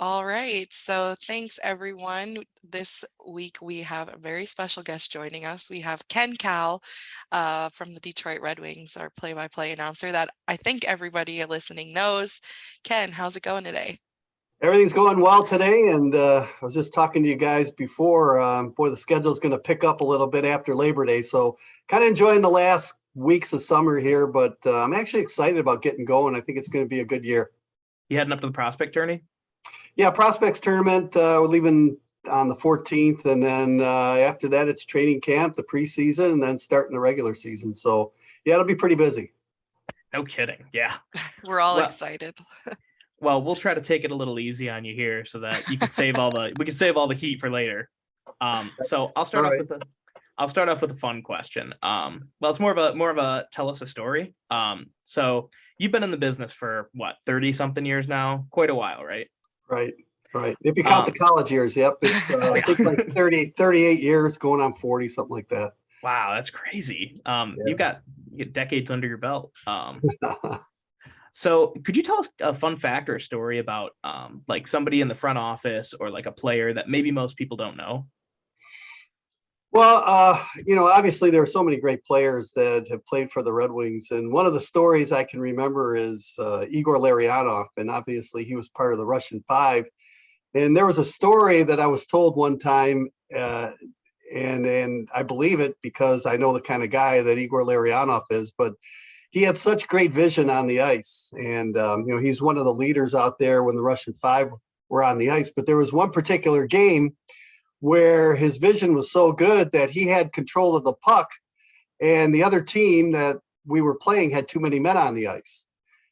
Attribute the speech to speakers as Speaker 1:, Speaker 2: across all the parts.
Speaker 1: All right. So thanks, everyone. This week we have a very special guest joining us. We have Ken Kal from the Detroit Red Wings, our play-by-play announcer that I think everybody listening knows. Ken, how's it going today?
Speaker 2: Everything's going well today, and I was just talking to you guys before. Boy, the schedule's going to pick up a little bit after Labor Day, so kind of enjoying the last weeks of summer here. But I'm actually excited about getting going. I think it's going to be a good year.
Speaker 3: You heading up to the prospect tourney?
Speaker 2: Yeah, prospects tournament. We're leaving on the 14th, and then after that, it's training camp, the preseason, and then starting the regular season. So yeah, it'll be pretty busy.
Speaker 3: No kidding. Yeah.
Speaker 1: We're all
Speaker 3: Well,
Speaker 1: excited.
Speaker 3: well, we'll try to take it a little easy on you here so that you can save all the we can save all the heat for later. So I'll start
Speaker 2: All
Speaker 3: off
Speaker 2: right.
Speaker 3: with a fun question. Well, it's more of a tell us a story. So you've been in the business for what, 30 something years now? Quite a while, right?
Speaker 2: Right, right. If you count the
Speaker 3: Um,
Speaker 2: college years, yep. It's
Speaker 3: oh
Speaker 2: I think like
Speaker 3: yeah.
Speaker 2: 30, 38 years going on 40, something like that.
Speaker 3: Wow, that's crazy.
Speaker 2: Yeah.
Speaker 3: You get decades under your belt. So could you tell us a fun fact or a story about like somebody in the front office or like a player that maybe most people don't know?
Speaker 2: Well, obviously there are so many great players that have played for the Red Wings, and one of the stories I can remember is Igor Larionov, and obviously he was part of the Russian Five. And there was a story that I was told one time, and I believe it because I know the kind of guy that Igor Larionov is. But he had such great vision on the ice, and he's one of the leaders out there when the Russian Five were on the ice. But there was one particular game where his vision was so good that he had control of the puck, and the other team that we were playing had too many men on the ice.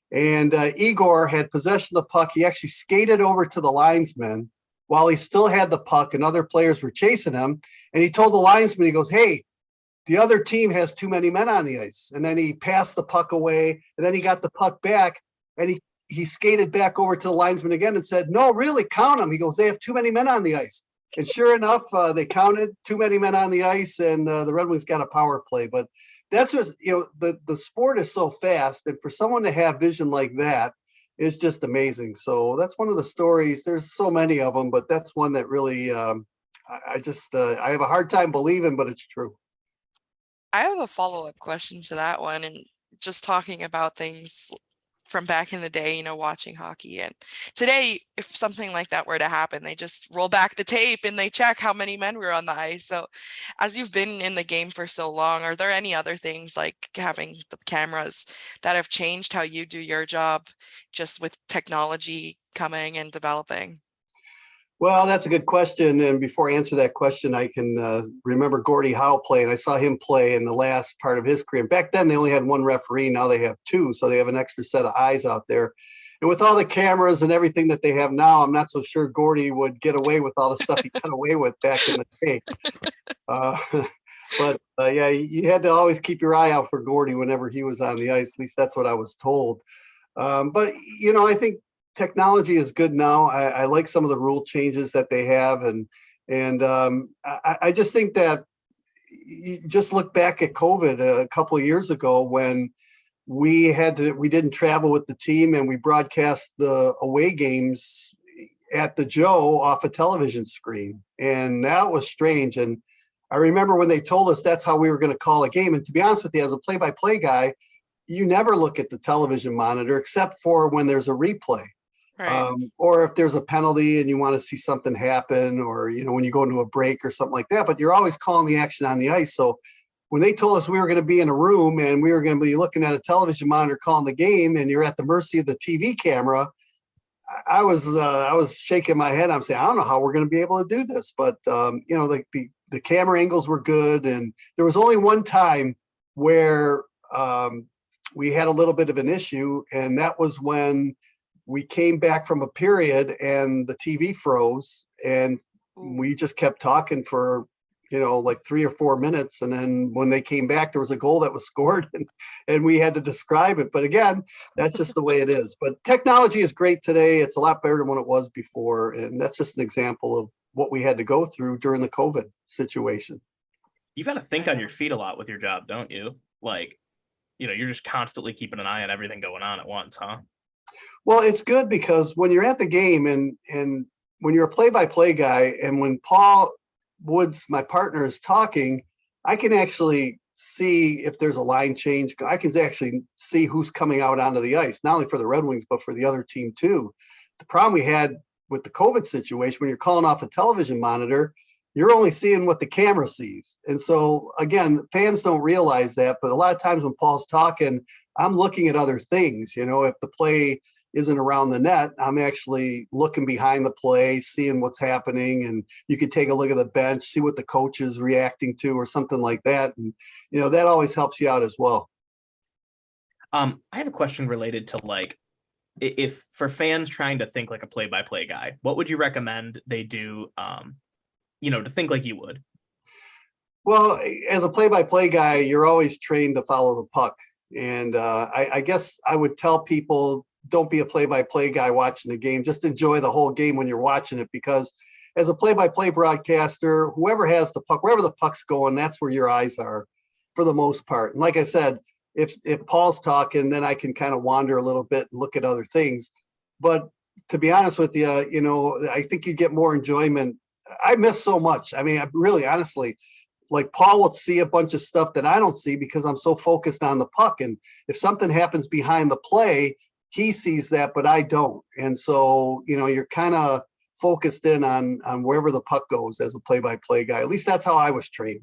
Speaker 2: And Igor had possession of the puck. He actually skated over to the linesman while he still had the puck, and other players were chasing him. And he told the linesman, he goes, "Hey, the other team has too many men on the ice." And then he passed the puck away, and then he got the puck back, and he skated back over to the linesman again and said, "No, really, count them." He goes, "They have too many men on the ice." And sure enough, they counted too many men on the ice, and the Red Wings got a power play. But that's just, the sport is so fast, and for someone to have vision like that is just amazing. So that's one of the stories. There's so many of them, but that's one that really I have a hard time believing, but it's true.
Speaker 1: I have a follow-up question to that one, and just talking about things from back in the day, watching hockey. And today, if something like that were to happen, they just roll back the tape and they check how many men were on the ice. So, as you've been in the game for so long, are there any other things like having the cameras that have changed how you do your job just with technology coming and developing?
Speaker 2: Well, that's a good question. And before I answer that question, I can remember Gordie Howe play, and I saw him play in the last part of his career. Back then, they only had one referee. Now they have two, so they have an extra set of eyes out there. And with all the cameras and everything that they have now, I'm not so sure Gordie would get away with all the stuff he got away with back in the day. Uh, but yeah, you had to always keep your eye out for Gordie whenever he was on the ice. At least that's what I was told. But I think technology is good now. I like some of the rule changes that they have, and I just think that you just look back at COVID a couple of years ago when we didn't travel with the team and we broadcast the away games at the Joe off a television screen, and that was strange. And I remember when they told us that's how we were going to call a game. And to be honest with you, as a play-by-play guy, you never look at the television monitor except for when there's a replay,
Speaker 1: Right.
Speaker 2: or if there's a penalty and you want to see something happen, or when you go into a break or something like that. But you're always calling the action on the ice. So when they told us we were going to be in a room and we were going to be looking at a television monitor calling the game, and you're at the mercy of the TV camera, I was shaking my head. I'm saying, I don't know how we're going to be able to do this. But the camera angles were good, and there was only one time where we had a little bit of an issue, and that was when we came back from a period and the TV froze, and
Speaker 1: Ooh.
Speaker 2: we just kept talking for like 3 or 4 minutes, and then when they came back, there was a goal that was scored, and we had to describe it. But again, that's just the way it is. But technology is great today. It's a lot better than what it was before, and that's just an example of what we had to go through during the COVID situation.
Speaker 3: You've got to think on
Speaker 1: Yeah.
Speaker 3: your feet a lot with your job, don't you? Like, you're just constantly keeping an eye on everything going on at once, huh?
Speaker 2: Well, it's good because when you're at the game and when you're a play-by-play guy, and when Paul Woods, my partner, is talking, I can actually see if there's a line change. I can actually see who's coming out onto the ice, not only for the Red Wings, but for the other team too. The problem we had with the COVID situation, when you're calling off a television monitor, you're only seeing what the camera sees. And so again, fans don't realize that, but a lot of times when Paul's talking, I'm looking at other things. You know, if the play isn't around the net, I'm actually looking behind the play, seeing what's happening. And you could take a look at the bench, see what the coach is reacting to or something like that. And, you know, that always helps you out as well.
Speaker 3: I have a question related to like, if for fans trying to think like a play-by-play guy, what would you recommend they do, to think like you would?
Speaker 2: Well, as a play-by-play guy, you're always trained to follow the puck. And I guess I would tell people, don't be a play-by-play guy watching the game. Just enjoy the whole game when you're watching it, because as a play-by-play broadcaster, whoever has the puck, wherever the puck's going, that's where your eyes are for the most part. And like I said, if Paul's talking, then I can kind of wander a little bit and look at other things. But to be honest with you, I think you get more enjoyment. I miss so much. I mean, I really, honestly, like Paul will see a bunch of stuff that I don't see because I'm so focused on the puck. And if something happens behind the play, he sees that, but I don't. And so, you're kind of focused in on wherever the puck goes as a play-by-play guy. At least that's how I was trained.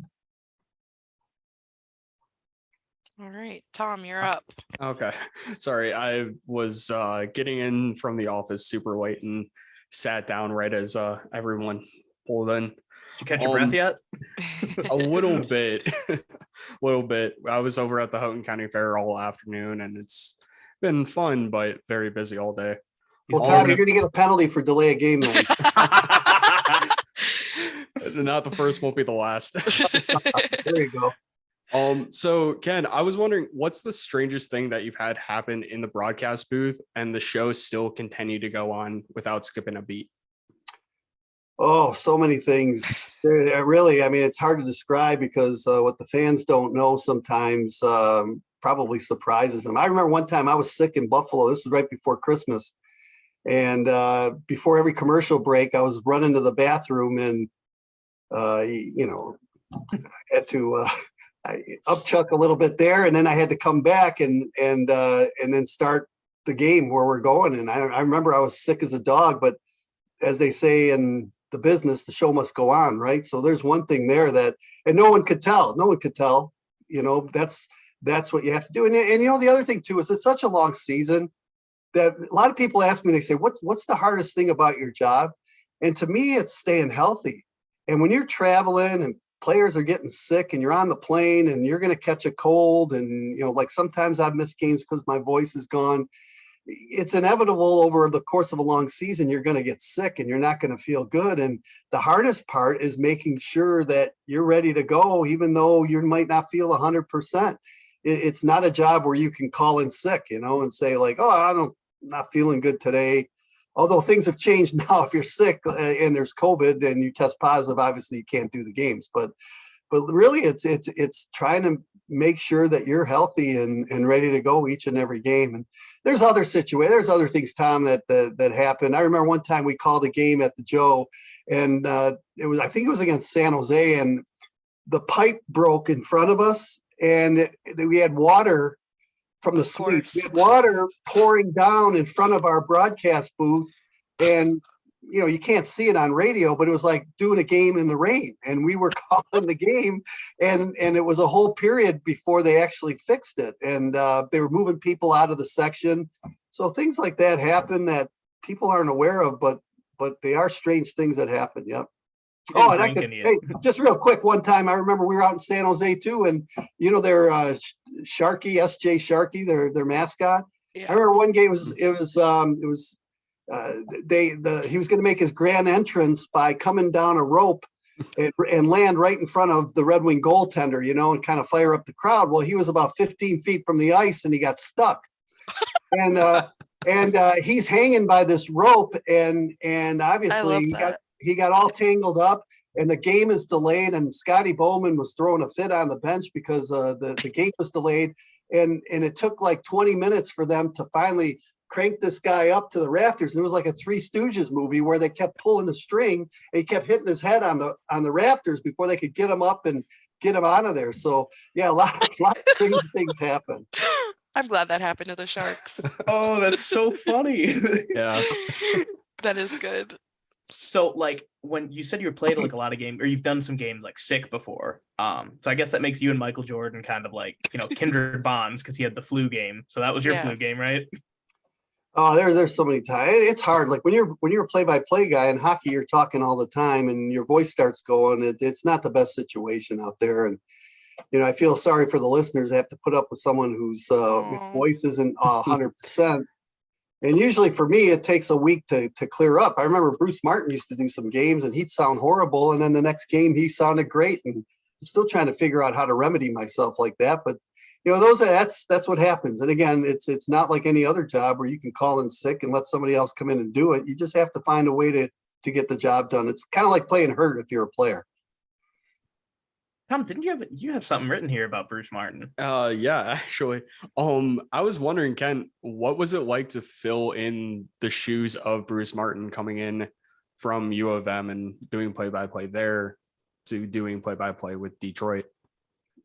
Speaker 1: All right, Tom, you're up.
Speaker 4: Okay. Sorry, I was getting in from the office super late and sat down right as everyone pulled in.
Speaker 3: Did you catch your breath yet?
Speaker 4: A little bit. I was over at the Houghton County Fair all afternoon, and it's been fun, but very busy all day.
Speaker 2: Well, Tom, you're going to get a penalty for delay a game then.
Speaker 4: Not the first, won't be the last.
Speaker 2: There you go.
Speaker 4: So Ken, I was wondering, what's the strangest thing that you've had happen in the broadcast booth and the show still continue to go on without skipping a beat?
Speaker 2: Oh, so many things. Really, I mean, it's hard to describe because what the fans don't know sometimes probably surprises them. I remember one time I was sick in Buffalo. This was right before Christmas. And before every commercial break, I was running to the bathroom and, I had to upchuck a little bit there. And then I had to come back and then start the game where we're going. And I remember I was sick as a dog, but as they say in the business, the show must go on, right? So there's one thing there and no one could tell. That's what you have to do. And the other thing too is it's such a long season that a lot of people ask me, they say, what's the hardest thing about your job? And to me, it's staying healthy. And when you're traveling and players are getting sick and you're on the plane and you're going to catch a cold and, like sometimes I've missed games because my voice is gone. It's inevitable over the course of a long season, you're going to get sick and you're not going to feel good. And the hardest part is making sure that you're ready to go, even though you might not feel 100%. It's not a job where you can call in sick, and say like, oh, I'm not feeling good today. Although things have changed now, if you're sick and there's COVID and you test positive, obviously you can't do the games. But really, it's trying to make sure that you're healthy and ready to go each and every game. And there's other things, Tom, that happened. I remember one time we called a game at the Joe, and I think it was against San Jose, and the pipe broke in front of us, and we had water from the suite. We had water pouring down in front of our broadcast booth, and you can't see it on radio, but it was like doing a game in the rain, and we were calling the game, and it was a whole period before they actually fixed it, and they were moving people out of the section. So things like that happen that people aren't aware of, but they are strange things that happen. Yep. Oh, and hey, just real quick, one time I remember we were out in San Jose too, and their Sharky, SJ Sharky, their mascot. Yeah. I remember one game he was going to make his grand entrance by coming down a rope and land right in front of the Red Wing goaltender, and kind of fire up the crowd. Well, he was about 15 feet from the ice and he got stuck, and he's hanging by this rope, and obviously he got all tangled up, and the game is delayed, and Scotty Bowman was throwing a fit on the bench because the game was delayed, and it took like 20 minutes for them to finally cranked this guy up to the rafters. And it was like a Three Stooges movie where they kept pulling the string and he kept hitting his head on the rafters before they could get him up and get him out of there. So yeah, a lot of crazy things happen.
Speaker 1: I'm glad that happened to the Sharks.
Speaker 3: Oh, that's so funny.
Speaker 4: Yeah.
Speaker 1: That is good.
Speaker 3: So like when you said you played like a lot of games, or you've done some games like sick before, so I guess that makes you and Michael Jordan kind of like, you know, kindred bonds because he had the flu game. So that was your flu game, right?
Speaker 2: Oh, there's so many times. It's hard. Like when you're a play-by-play guy in hockey, you're talking all the time and your voice starts going. It's not the best situation out there. And you know, I feel sorry for the listeners that have to put up with someone whose voice isn't 100%. And usually for me, it takes a week to clear up. I remember Bruce Martin used to do some games and he'd sound horrible. And then the next game, he sounded great. And I'm still trying to figure out how to remedy myself like that. But, you know, that's what happens. And again, it's not like any other job where you can call in sick and let somebody else come in and do it. You just have to find a way to get the job done. It's kind of like playing hurt if you're a player.
Speaker 3: Tom, didn't you have something written here about Bruce Martin?
Speaker 4: Yeah, actually. I was wondering, Ken, what was it like to fill in the shoes of Bruce Martin coming in from U of M and doing play-by-play there to doing play-by-play with Detroit?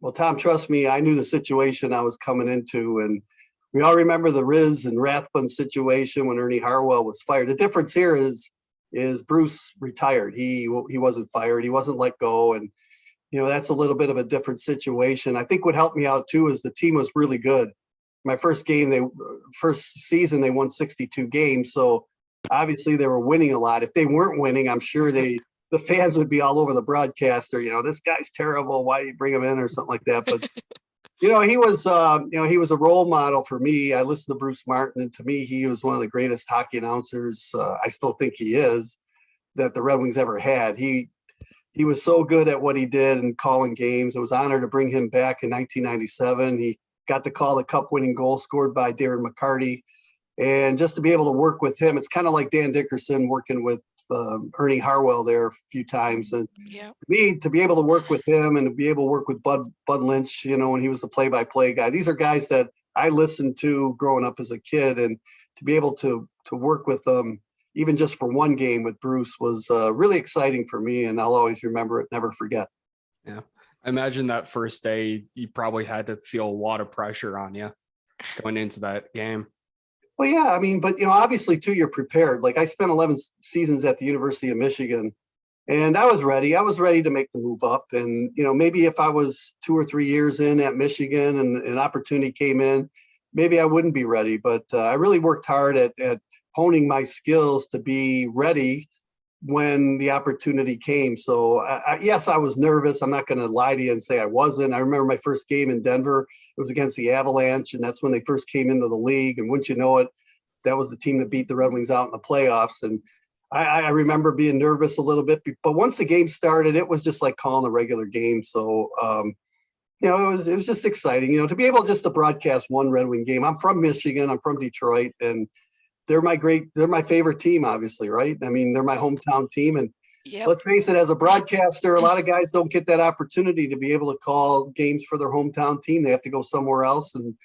Speaker 2: Well, Tom, trust me, I knew the situation I was coming into, and we all remember the Riz and Rathbun situation when Ernie Harwell was fired. The difference here is Bruce retired. He wasn't fired. He wasn't let go, and you know, that's a little bit of a different situation. I think what helped me out too is the team was really good. My first season, they won 62 games. So obviously they were winning a lot. If they weren't winning, I'm sure the fans would be all over the broadcaster. You know, this guy's terrible. Why do you bring him in or something like that? But, you know, he was a role model for me. I listened to Bruce Martin, and to me, he was one of the greatest hockey announcers. I still think he is, that the Red Wings ever had. He was so good at what he did and calling games. It was an honor to bring him back in 1997. He got to call the cup-winning goal scored by Darren McCarty. And just to be able to work with him, it's kind of like Dan Dickerson working with Ernie Harwell there a few times. And to be able to work with him and to be able to work with Bud Lynch, you know, when he was the play-by-play guy, these are guys that I listened to growing up as a kid. And to be able to work with them, even just for one game with Bruce, was really exciting for me, and I'll always remember it, never forget.
Speaker 4: Yeah. I imagine that first day, you probably had to feel a lot of pressure on you going into that game.
Speaker 2: Well, yeah, I mean, but, you know, obviously, too, you're prepared. Like I spent 11 seasons at the University of Michigan, and I was ready. I was ready to make the move up. And, you know, maybe if I was 2 or 3 years in at Michigan and an opportunity came in, maybe I wouldn't be ready. But I really worked hard at honing my skills to be ready when the opportunity came. So yes, I was nervous. I'm not going to lie to you and say I wasn't. I remember my first game in Denver. It was against the Avalanche, and that's when they first came into the league. And wouldn't you know it, that was the team that beat the Red Wings out in the playoffs. And I remember being nervous a little bit, but once the game started, it was just like calling a regular game. So, you know, it was just exciting, you know, to be able just to broadcast one Red Wing game. I'm from Michigan. I'm from Detroit, and they're my favorite team, obviously, right? I mean, they're my hometown team. And let's face it, as a broadcaster, a lot of guys don't get that opportunity to be able to call games for their hometown team. They have to go somewhere else and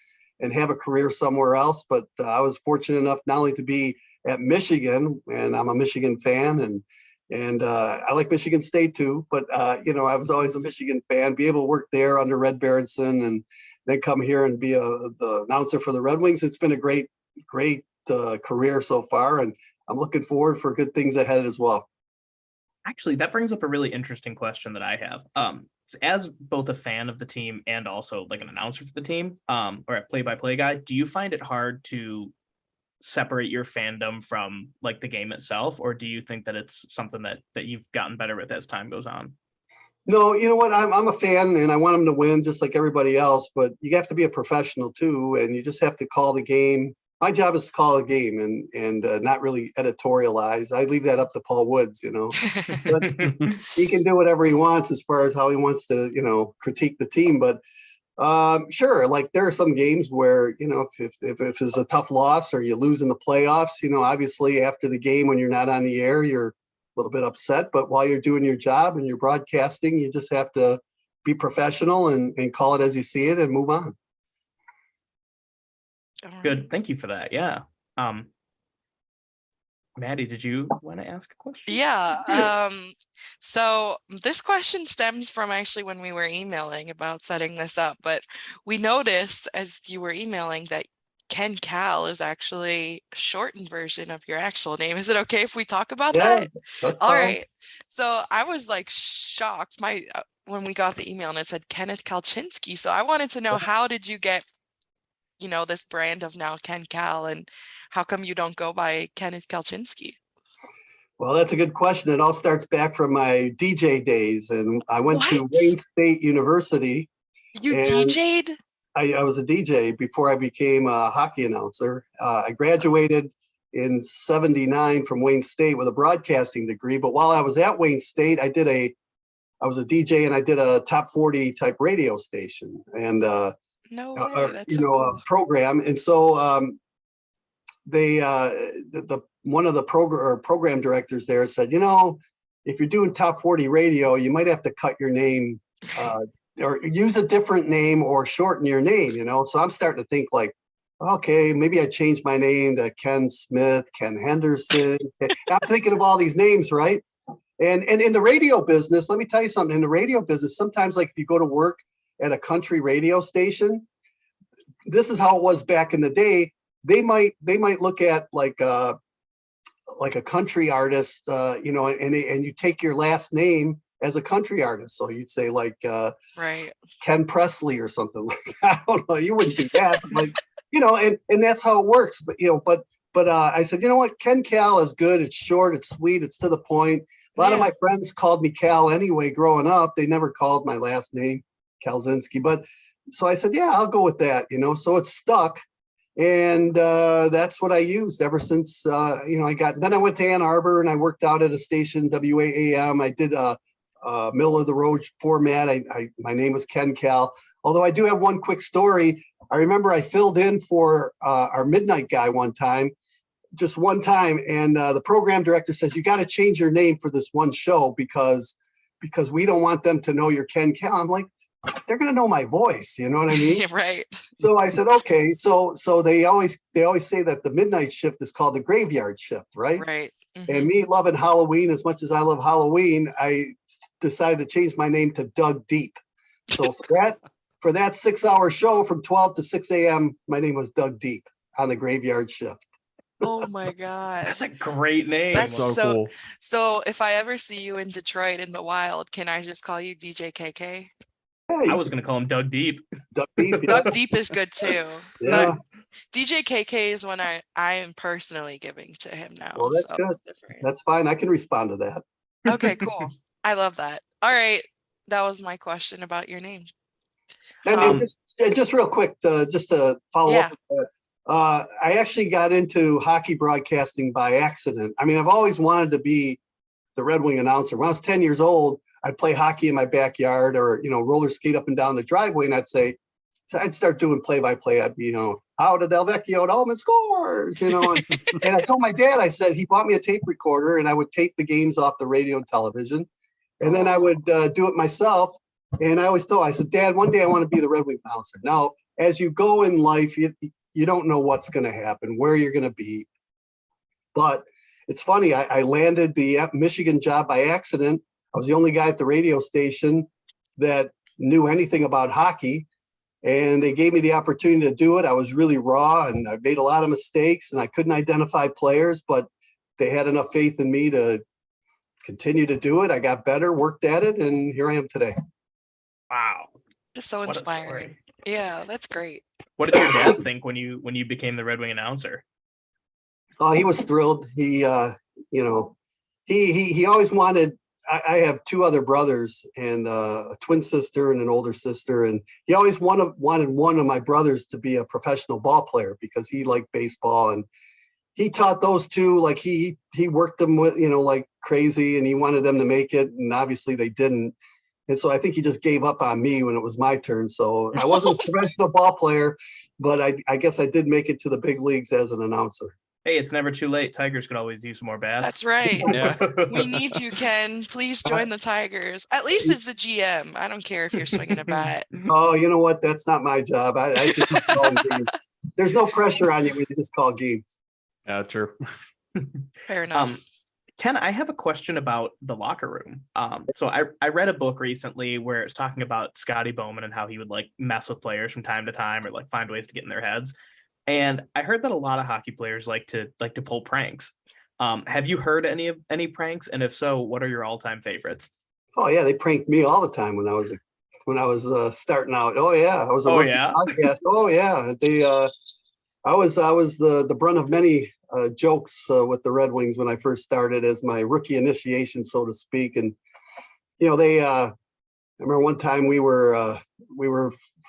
Speaker 2: have a career somewhere else. But I was fortunate enough not only to be at Michigan, and I'm a Michigan fan, and I like Michigan State too, but you know, I was always a Michigan fan, be able to work there under Red Berenson and then come here and be the announcer for the Red Wings. It's been a great career so far, and I'm looking forward for good things ahead as well.
Speaker 3: Actually, that brings up a really interesting question that I have. As both a fan of the team and also like an announcer for the team, or a play-by-play guy, do you find it hard to separate your fandom from like the game itself, or do you think that it's something that you've gotten better with as time goes on?
Speaker 2: No, you know what? I'm a fan, and I want them to win just like everybody else. But you have to be a professional too, and you just have to call the game. My job is to call a game and not really editorialize. I leave that up to Paul Woods, you know. But he can do whatever he wants as far as how he wants to, you know, critique the team. But sure, like there are some games where, you know, if it's a tough loss or you lose in the playoffs, you know, obviously after the game when you're not on the air, you're a little bit upset. But while you're doing your job and you're broadcasting, you just have to be professional and call it as you see it and move on.
Speaker 3: Good. Thank you for that. Yeah. Maddie, did you want to ask a question?
Speaker 1: Yeah. So this question stems from actually when we were emailing about setting this up, but we noticed as you were emailing that Ken Kal is actually a shortened version of your actual name. Is it okay if we talk about
Speaker 2: Yeah,
Speaker 1: that?
Speaker 2: that's
Speaker 1: All
Speaker 2: fine.
Speaker 1: right. So I was like shocked when we got the email and it said Kenneth Kalczynski. So I wanted to know, how did you get, this brand of now Ken Kal, and how come you don't go by Kenneth Kalczynski?
Speaker 2: Well, that's a good question. It all starts back from my DJ days, and I went to
Speaker 1: What?
Speaker 2: Wayne State University,
Speaker 1: You
Speaker 2: and
Speaker 1: DJ'd?
Speaker 2: I was a DJ before I became a hockey announcer. I graduated in '79 from Wayne State with a broadcasting degree. But while I was at Wayne State, I was a DJ and I did a top 40 type radio station and
Speaker 1: No way. That's so cool.
Speaker 2: program. And so they one of the program directors there said, if you're doing top 40 radio, you might have to cut your name or use a different name or shorten your name, So I'm starting to think like, okay, maybe I changed my name to Ken Smith, Ken Henderson. I'm thinking of all these names, right? And in the radio business, let me tell you something. In the radio business, sometimes like if you go to work at a country radio station, this is how it was back in the day. They might look at like a country artist, and you take your last name as a country artist. So you'd say like
Speaker 1: Right.
Speaker 2: Ken Presley or something like that. I don't know. You wouldn't do that, but and that's how it works. But I said, you know what? Ken Kal is good. It's short. It's sweet. It's to the point. A lot of my friends called me Cal anyway growing up. They never called my last name, Kalczynski. But so I said, yeah, I'll go with that, So it's stuck. And that's what I used ever since, then I went to Ann Arbor and I worked out at a station, WAAM. I did a middle of the road format. My name was Ken Kal. Although I do have one quick story. I remember I filled in for our midnight guy just one time, and the program director says, you got to change your name for this one show because we don't want them to know you're Ken Kal. I'm like, they're going to know my voice. You know what I mean?
Speaker 1: Right.
Speaker 2: So I said, okay. So they always say that the midnight shift is called the graveyard shift, right?
Speaker 1: Right. Mm-hmm.
Speaker 2: And me loving Halloween as much as I love Halloween, I decided to change my name to Doug Deep. So for that 6-hour show from 12 to 6 a.m., my name was Doug Deep on the graveyard shift.
Speaker 1: Oh my God.
Speaker 3: That's a great name.
Speaker 1: That's
Speaker 4: so cool.
Speaker 1: So if I ever see you in Detroit in the wild, can I just call you DJ KK?
Speaker 2: Hey,
Speaker 3: I was going to call him Doug Deep.
Speaker 2: Doug Deep. Yeah.
Speaker 1: Doug Deep is good too.
Speaker 2: Yeah.
Speaker 1: But DJ KK is one I am personally giving to him now.
Speaker 2: Well, that's
Speaker 1: so
Speaker 2: good.
Speaker 1: it's different.
Speaker 2: That's fine. I can respond to that.
Speaker 1: Okay, cool. I love that. All right. That was my question about your name.
Speaker 2: And just real quick, just to follow up with that, I actually got into hockey broadcasting by accident. I mean, I've always wanted to be the Red Wing announcer. When I was 10 years old, I'd play hockey in my backyard or, roller skate up and down the driveway. And I'd start doing play-by-play. I'd be, how did Delvecchio at Allman scores, and I told my dad, I said, he bought me a tape recorder and I would tape the games off the radio and television. And then I would do it myself. And I always I said, Dad, one day I want to be the Red Wing announcer. Now, as you go in life, you don't know what's going to happen, where you're going to be. But it's funny, I landed the Michigan job by accident. I was the only guy at the radio station that knew anything about hockey. And they gave me the opportunity to do it. I was really raw and I made a lot of mistakes and I couldn't identify players, but they had enough faith in me to continue to do it. I got better, worked at it, and here I am today.
Speaker 3: Wow.
Speaker 1: It's so inspiring. Yeah, that's great.
Speaker 3: What did your dad think when you became the Red Wing announcer?
Speaker 2: Oh, he was thrilled. He he always wanted. I have two other brothers and a twin sister and an older sister, and he always wanted one of my brothers to be a professional ball player because he liked baseball, and he taught those two. Like he worked them with like crazy, and he wanted them to make it, and obviously they didn't. And so I think he just gave up on me when it was my turn. So I wasn't a professional ball player, but I guess I did make it to the big leagues as an announcer.
Speaker 3: Hey, it's never too late. Tigers could always use some more bats.
Speaker 1: That's right.
Speaker 4: Yeah.
Speaker 1: We need you, Ken. Please join the Tigers. At least as the GM. I don't care if you're swinging a bat.
Speaker 2: Oh, you know what? That's not my job. I just call games. There's no pressure on you when you just call games.
Speaker 4: Yeah, true.
Speaker 1: Fair enough.
Speaker 3: Ken, I have a question about the locker room. So I read a book recently where it's talking about Scotty Bowman and how he would like mess with players from time to time or like find ways to get in their heads. And I heard that a lot of hockey players like to pull pranks. Have you heard any pranks? And if so, what are your all-time favorites?
Speaker 2: Oh yeah, they pranked me all the time when I was starting out. Oh yeah, I was a
Speaker 3: Oh
Speaker 2: rookie
Speaker 3: yeah.
Speaker 2: podcast. Oh yeah, I was the brunt of many jokes with the Red Wings when I first started as my rookie initiation, so to speak. And they I remember one time we were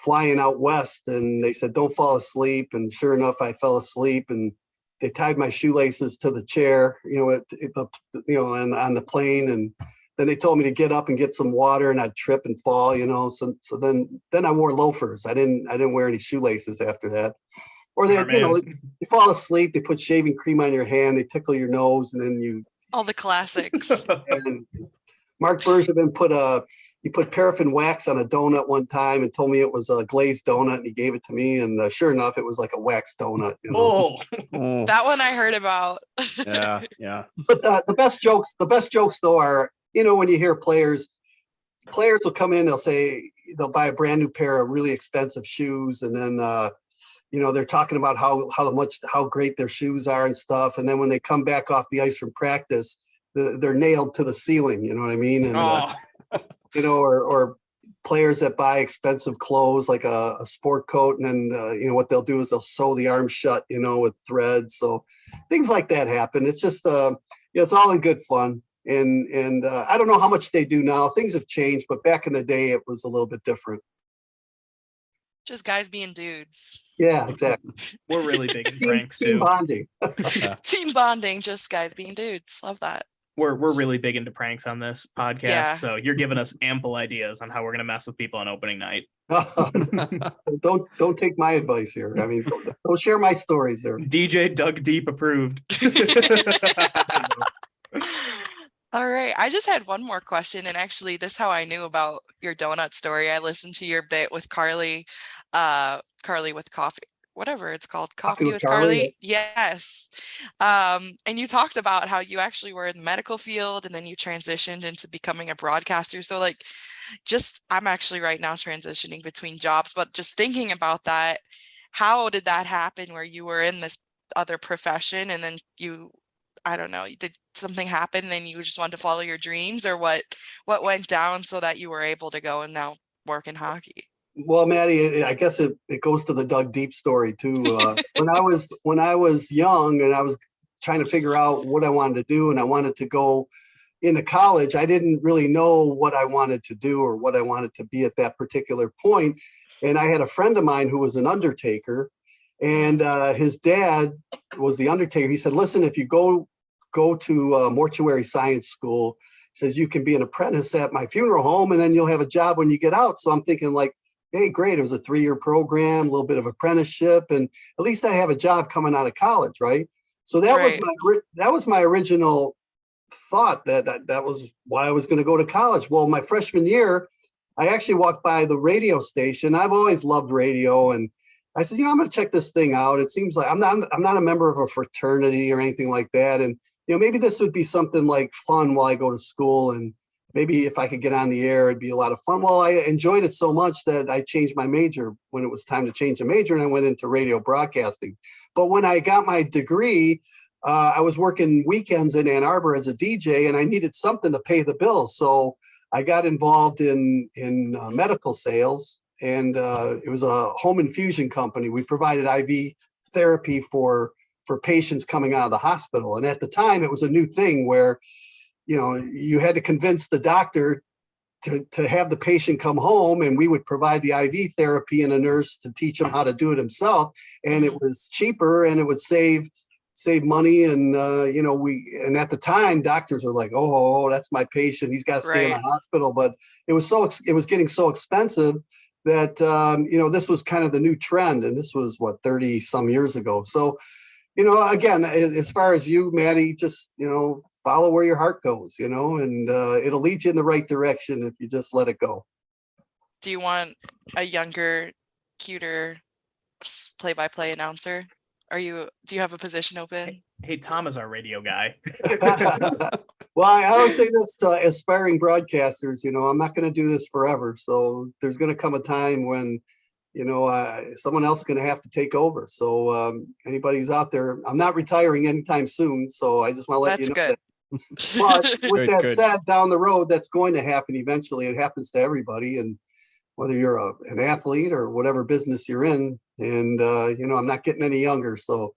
Speaker 2: flying out west, and they said don't fall asleep, and sure enough, I fell asleep, and they tied my shoelaces to the chair, and on the plane, and then they told me to get up and get some water, and I'd trip and fall, So then I wore loafers. I didn't wear any shoelaces after that. Or they,
Speaker 3: Smart man.
Speaker 2: you fall asleep, they put shaving cream on your hand, they tickle your nose, and then
Speaker 1: All the classics.
Speaker 2: and Mark Bergevin put paraffin wax on a donut one time and told me it was a glazed donut, and he gave it to me, and sure enough, it was like a wax donut.
Speaker 3: Oh,
Speaker 4: Oh,
Speaker 1: That one I heard about.
Speaker 4: yeah.
Speaker 2: But the best jokes though are, when you hear players will come in, they'll buy a brand new pair of really expensive shoes, and then they're talking about how great their shoes are and stuff, and then when they come back off the ice from practice, they're nailed to the ceiling. You know what I mean? And or players that buy expensive clothes like a sport coat, and then what they'll do is they'll sew the arm shut, with threads. So things like that happen. It's just it's all in good fun. And I don't know how much they do now. Things have changed, but back in the day, it was a little bit different.
Speaker 1: Just guys being dudes.
Speaker 2: Yeah, exactly.
Speaker 3: we're really big in
Speaker 2: Team,
Speaker 3: pranks
Speaker 2: team
Speaker 3: too.
Speaker 2: bonding.
Speaker 1: Team bonding, just guys being dudes. Love that.
Speaker 3: We're really big into pranks on this podcast,
Speaker 1: Yeah.
Speaker 3: so you're giving us ample ideas on how we're gonna mess with people on opening night.
Speaker 2: Don't take my advice here. I mean, don't share my stories there.
Speaker 3: DJ Doug Deep approved.
Speaker 1: All right. I just had one more question. And actually, this is how I knew about your donut story. I listened to your bit with Carly, Carly with coffee, whatever it's called, coffee with Carly. Yes. And you talked about how you actually were in the medical field and then you transitioned into becoming a broadcaster. So I'm actually right now transitioning between jobs, but just thinking about that, how did that happen where you were in this other profession and then I don't know, did something happen and you just wanted to follow your dreams, or what went down so that you were able to go and now work in hockey?
Speaker 2: Well, Maddie, I guess it goes to the Doug Deep story too. When I was young and I was trying to figure out what I wanted to do, and I wanted to go into college, I didn't really know what I wanted to do or what I wanted to be at that particular point. And I had a friend of mine who was an undertaker, and his dad was the undertaker. He said, listen, if you go to mortuary science school, he says you can be an apprentice at my funeral home, and then you'll have a job when you get out. So I'm thinking like, hey, great. It was a 3-year program, a little bit of apprenticeship, and at least I have a job coming out of college, right? So that was my original thought, that was why I was going to go to college. Well, my freshman year, I actually walked by the radio station. I've always loved radio, and I said, I'm going to check this thing out. It seems like I'm not a member of a fraternity or anything like that, and maybe this would be something like fun while I go to school, and maybe if I could get on the air, it'd be a lot of fun. Well, I enjoyed it so much that I changed my major when it was time to change a major, and I went into radio broadcasting. But when I got my degree, I was working weekends in Ann Arbor as a DJ, and I needed something to pay the bills. So I got involved in medical sales, and it was a home infusion company. We provided IV therapy for patients coming out of the hospital. And at the time, it was a new thing where, you had to convince the doctor to have the patient come home, and we would provide the IV therapy and a nurse to teach him how to do it himself. And it was cheaper, and it would save money. And, and at the time, doctors were like, oh, that's my patient. He's got to stay in the hospital. But it was getting so expensive that, this was kind of the new trend. And this was 30 some years ago. So, again, as far as you, Maddie, just, follow where your heart goes, and it'll lead you in the right direction if you just let it go.
Speaker 1: Do you want a younger, cuter play-by-play announcer? Do you have a position open?
Speaker 3: Hey, Tom is our radio guy.
Speaker 2: Well, I always say this to aspiring broadcasters, I'm not going to do this forever. So there's going to come a time when, someone else is going to have to take over. So anybody who's out there, I'm not retiring anytime soon. So I just want to let you
Speaker 1: That's
Speaker 2: know
Speaker 1: good.
Speaker 2: that. But with
Speaker 4: Good,
Speaker 2: that
Speaker 4: good.
Speaker 2: said, down the road, that's going to happen eventually. It happens to everybody. And whether you're an athlete or whatever business you're in, and I'm not getting any younger. So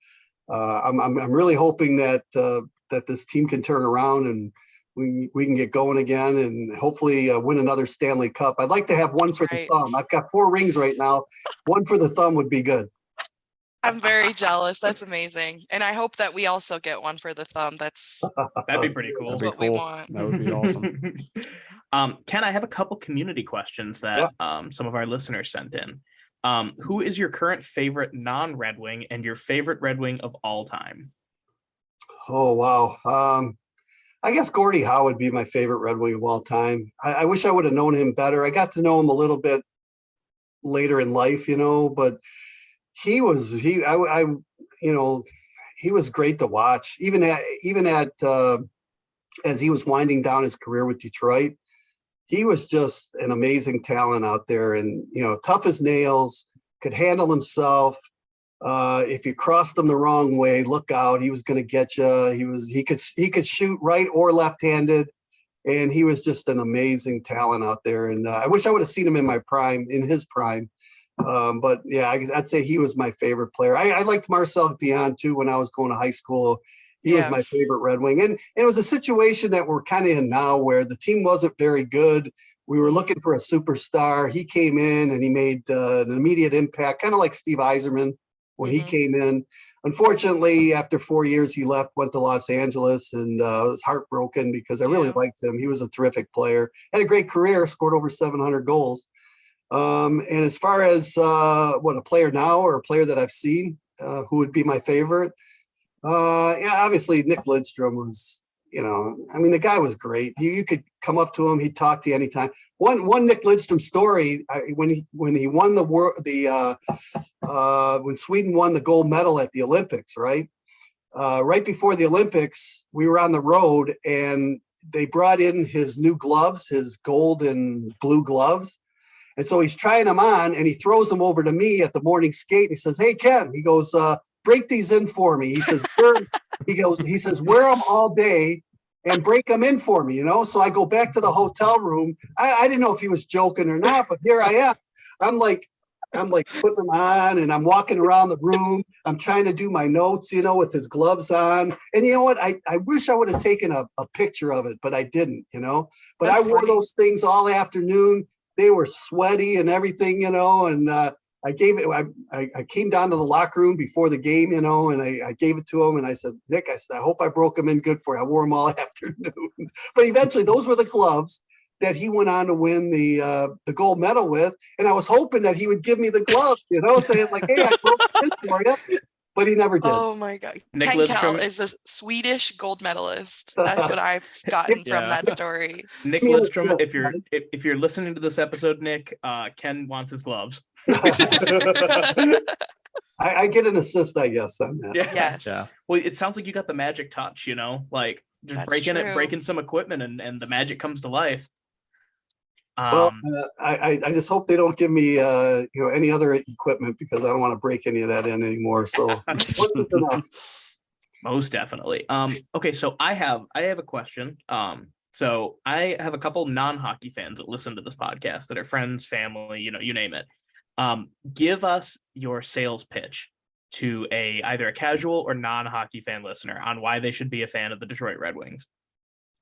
Speaker 2: I'm really hoping that that this team can turn around and we can get going again and hopefully win another Stanley Cup. I'd like to have one for the
Speaker 1: Right.
Speaker 2: thumb. I've got 4 rings right now. One for the thumb would be good.
Speaker 1: I'm very jealous. That's amazing. And I hope that we also get one for the thumb. That's
Speaker 3: That'd be pretty cool.
Speaker 1: that's
Speaker 4: That'd be
Speaker 1: what we
Speaker 4: cool.
Speaker 1: want.
Speaker 4: That would be awesome.
Speaker 3: Ken, I have a couple community questions that some of our listeners sent in. Who is your current favorite non-Red Wing and your favorite Red Wing of all time?
Speaker 2: Oh, wow. I guess Gordie Howe would be my favorite Red Wing of all time. I wish I would have known him better. I got to know him a little bit later in life, but he was he was great to watch. Even at as he was winding down his career with Detroit, he was just an amazing talent out there, and tough as nails, could handle himself. If you crossed him the wrong way, look out, he was going to get you. He could shoot right or left-handed, and he was just an amazing talent out there. And I wish I would have seen him in his prime. But yeah, I'd say he was my favorite player. I liked Marcel Dion too when I was going to high school. He was my favorite Red Wing. And it was a situation that we're kind of in now where the team wasn't very good. We were looking for a superstar. He came in and he made an immediate impact, kind of like Steve Yzerman when he came in. Unfortunately, after 4 years, he left, went to Los Angeles, and I was heartbroken because I really liked him. He was a terrific player, had a great career, scored over 700 goals. And as far as a player now or a player that I've seen who would be my favorite, obviously Nick Lidstrom was, the guy was great. You could come up to him, he'd talk to you anytime. One Nick Lidstrom story, when he won when Sweden won the gold medal at the Olympics, right? Right before the Olympics, we were on the road and they brought in his new gloves, his gold and blue gloves. And so he's trying them on and he throws them over to me at the morning skate. And he says, "Hey, Ken," he goes, "break these in for me." He says, he says, "Wear them all day and break them in for me." So I go back to the hotel room. I didn't know if he was joking or not, but here I am. I'm like putting them on and I'm walking around the room. I'm trying to do my notes, with his gloves on. And you know what? I wish I would have taken a picture of it, but I didn't, but
Speaker 1: That's
Speaker 2: I wore
Speaker 1: funny.
Speaker 2: those things all afternoon. They were sweaty and everything, and I gave it. I came down to the locker room before the game, and I gave it to him, and I said, "Nick," I said, "I hope I broke them in good for you." I wore them all afternoon, but eventually, those were the gloves that he went on to win the gold medal with, and I was hoping that he would give me the gloves, saying like, "Hey, I broke them in for you," but he never did.
Speaker 1: Oh my God.
Speaker 3: Nick
Speaker 1: Ken Kal
Speaker 3: Lidstrom-
Speaker 1: is a Swedish gold medalist. That's what I've gotten from
Speaker 4: Yeah.
Speaker 1: that story.
Speaker 3: Nick
Speaker 2: Give me an
Speaker 3: Lidstrom,
Speaker 2: assist,
Speaker 3: if you're listening to this episode, Nick, Ken wants his gloves.
Speaker 2: I get an assist, I guess, on that.
Speaker 1: Yes.
Speaker 4: Yeah.
Speaker 3: Well, it sounds like you got the magic touch, like just
Speaker 1: That's true.
Speaker 3: breaking some equipment and the magic comes to life.
Speaker 2: Well, I just hope they don't give me any other equipment because I don't want to break any of that in anymore. So once is enough.
Speaker 3: Most definitely. Okay, so I have a question. So I have a couple non-hockey fans that listen to this podcast that are friends, family, you name it. Give us your sales pitch to either a casual or non-hockey fan listener on why they should be a fan of the Detroit Red Wings.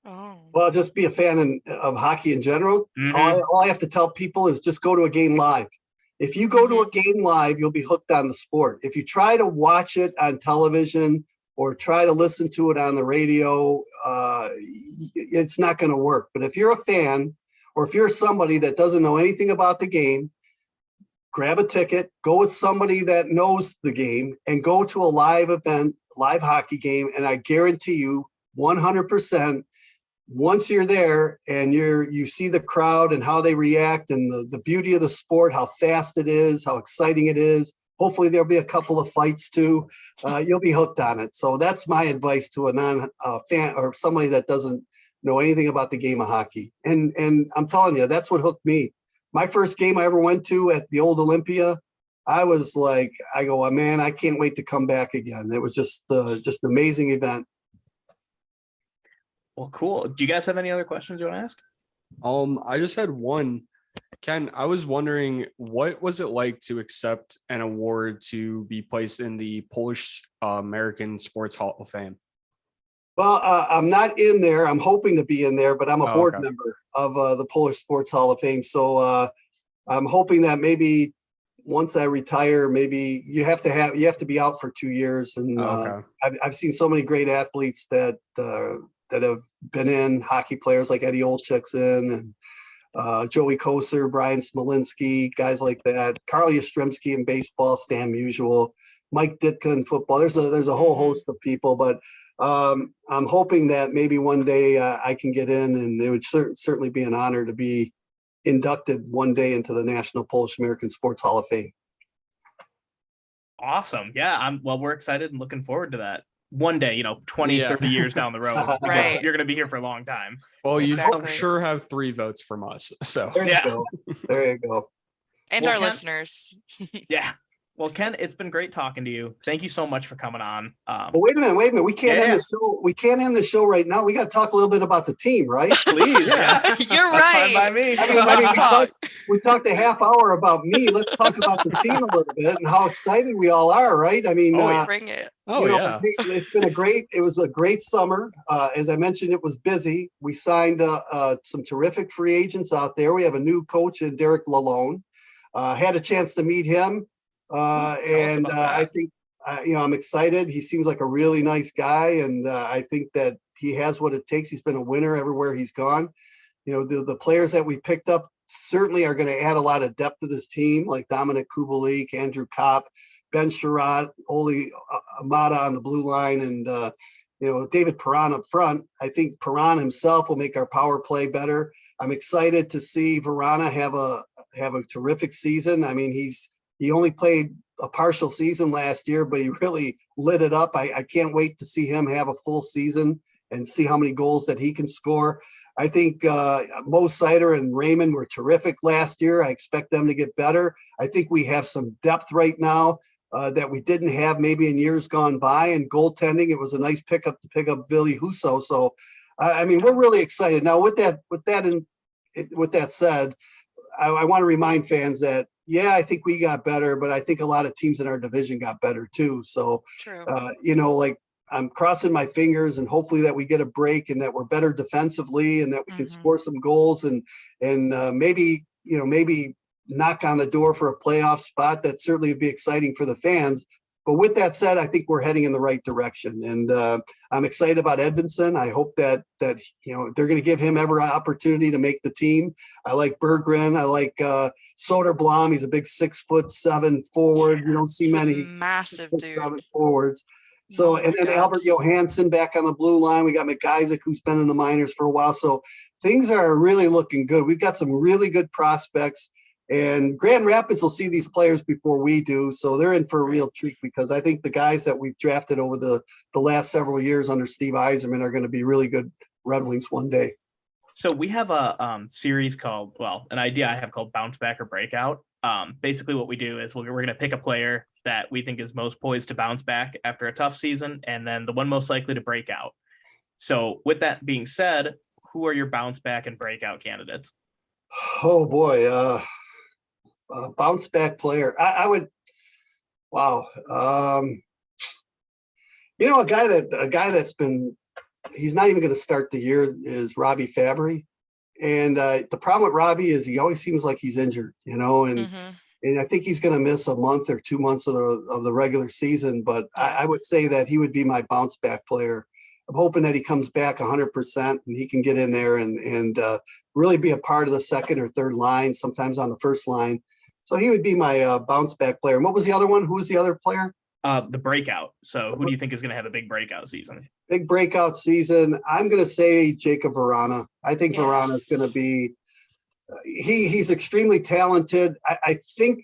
Speaker 1: Oh.
Speaker 2: Well, just be a fan of hockey in general. All I have to tell people is just go to a game live. If you go to a game live, you'll be hooked on the sport. If you try to watch it on television or try to listen to it on the radio, it's not going to work. But if you're a fan or if you're somebody that doesn't know anything about the game, grab a ticket, go with somebody that knows the game, and go to a live event, live hockey game, and I guarantee you 100%, once you're there and you see the crowd and how they react and the beauty of the sport, how fast it is, how exciting it is, Hopefully there'll be a couple of fights too. You'll be hooked on it. So that's my advice to a non-fan or somebody that doesn't know anything about the game of hockey. And I'm telling you, that's what hooked me. My first game I ever went to at the old Olympia, I was like, I go, oh, man, I can't wait to come back again. It was just an amazing event.
Speaker 3: Well, cool. Do you guys have any other questions you want to ask?
Speaker 4: I just had one. Ken, I was wondering, what was it like to accept an award to be placed in the Polish American Sports Hall of Fame?
Speaker 2: Well, I'm not in there. I'm hoping to be in there, but I'm a board
Speaker 4: Okay.
Speaker 2: member of the Polish Sports Hall of Fame. So I'm hoping that maybe once I retire, maybe you have to be out for 2 years. And
Speaker 4: Okay.
Speaker 2: I've seen so many great athletes that have been in, hockey players like Eddie Olczyk's in, and Joey Koser, Brian Smolinski, guys like that. Carl Yastrzemski in baseball, Stan Musial, Mike Ditka in football. There's a whole host of people, but I'm hoping that maybe one day I can get in, and it would certainly be an honor to be inducted one day into the National Polish American Sports Hall of Fame.
Speaker 3: Awesome. Yeah, we're excited and looking forward to that. One day, 20,
Speaker 4: Yeah.
Speaker 3: 30 years down the road.
Speaker 1: Right.
Speaker 3: You're going to be here for a long time.
Speaker 4: Well, you
Speaker 1: Exactly.
Speaker 4: for sure have 3 votes from us. So
Speaker 2: There
Speaker 3: Yeah.
Speaker 2: you go. There you go.
Speaker 1: And
Speaker 3: Well,
Speaker 1: our
Speaker 3: Ken-
Speaker 1: listeners.
Speaker 3: Yeah. Well, Ken, it's been great talking to you. Thank you so much for coming on.
Speaker 2: But wait a minute. We can't end the show. We can't end the show right now. We got to talk a little bit about the team, right?
Speaker 3: Please.
Speaker 4: Yeah.
Speaker 1: You're
Speaker 3: That's fine
Speaker 1: right.
Speaker 3: by me.
Speaker 2: I mean,
Speaker 1: Let's talk.
Speaker 2: we talked a half hour about me. Let's talk about the team a little bit and how excited we all are, right? I mean,
Speaker 1: Bring it.
Speaker 4: oh yeah.
Speaker 2: it was a great summer. As I mentioned, it was busy. We signed some terrific free agents out there. We have a new coach in Derek Lalone. Had a chance to meet him. And I think, I'm excited. He seems like a really nice guy. And I think that he has what it takes. He's been a winner everywhere he's gone. The players that we picked up certainly are going to add a lot of depth to this team, like Dominic Kubalik, Andrew Kopp, Ben Sherratt, Oli Amada on the blue line, and David Perron up front. I think Perron himself will make our power play better. I'm excited to see Verana have a terrific season. I mean, he only played a partial season last year, but he really lit it up. I can't wait to see him have a full season and see how many goals that he can score. I think Mo Sider and Raymond were terrific last year. I expect them to get better. I think we have some depth right now that we didn't have maybe in years gone by. And goaltending, it was a nice pickup to pick up Billy Husso. So, I mean, we're really excited. Now, with that said, I want to remind fans that, yeah, I think we got better, but I think a lot of teams in our division got better too. So,
Speaker 1: True.
Speaker 2: I'm crossing my fingers and hopefully that we get a break and that we're better defensively and that we can score some goals and maybe knock on the door for a playoff spot. That certainly would be exciting for the fans. But with that said, I think we're heading in the right direction, and I'm excited about Edvinsson. I hope that they're going to give him every opportunity to make the team. I like Berggren. I like Soderblom. He's a big 6'7" forward. You don't see many
Speaker 1: massive
Speaker 2: 6'7"
Speaker 1: dude
Speaker 2: forwards. So,
Speaker 1: Oh
Speaker 2: and
Speaker 1: my
Speaker 2: then
Speaker 1: God.
Speaker 2: Albert Johansson back on the blue line. We got McIsaac, who's been in the minors for a while. So things are really looking good. We've got some really good prospects. And Grand Rapids will see these players before we do. So they're in for a real treat because I think the guys that we've drafted over the last several years under Steve Yzerman are going to be really good Red Wings one day.
Speaker 3: So we have a series called, an idea I have called Bounce Back or Breakout. Basically what we do is we're going to pick a player that we think is most poised to bounce back after a tough season, and then the one most likely to break out. So with that being said, who are your bounce back and breakout candidates?
Speaker 2: Oh boy. Bounce back player. I would. Wow. A guy that's been. He's not even going to start the year is Robbie Fabry, and the problem with Robbie is he always seems like he's injured. And I think he's going to miss a month or 2 months of the regular season. But I would say that he would be my bounce back player. I'm hoping that he comes back 100% and he can get in there and really be a part of the second or third line, sometimes on the first line. So he would be my bounce back player. And what was the other one? Who was the other player?
Speaker 3: The breakout. So who do you think is going to have a big breakout season?
Speaker 2: Big breakout season. I'm going to say Jacob Verana. I think Verana is going to be. He's extremely talented. I think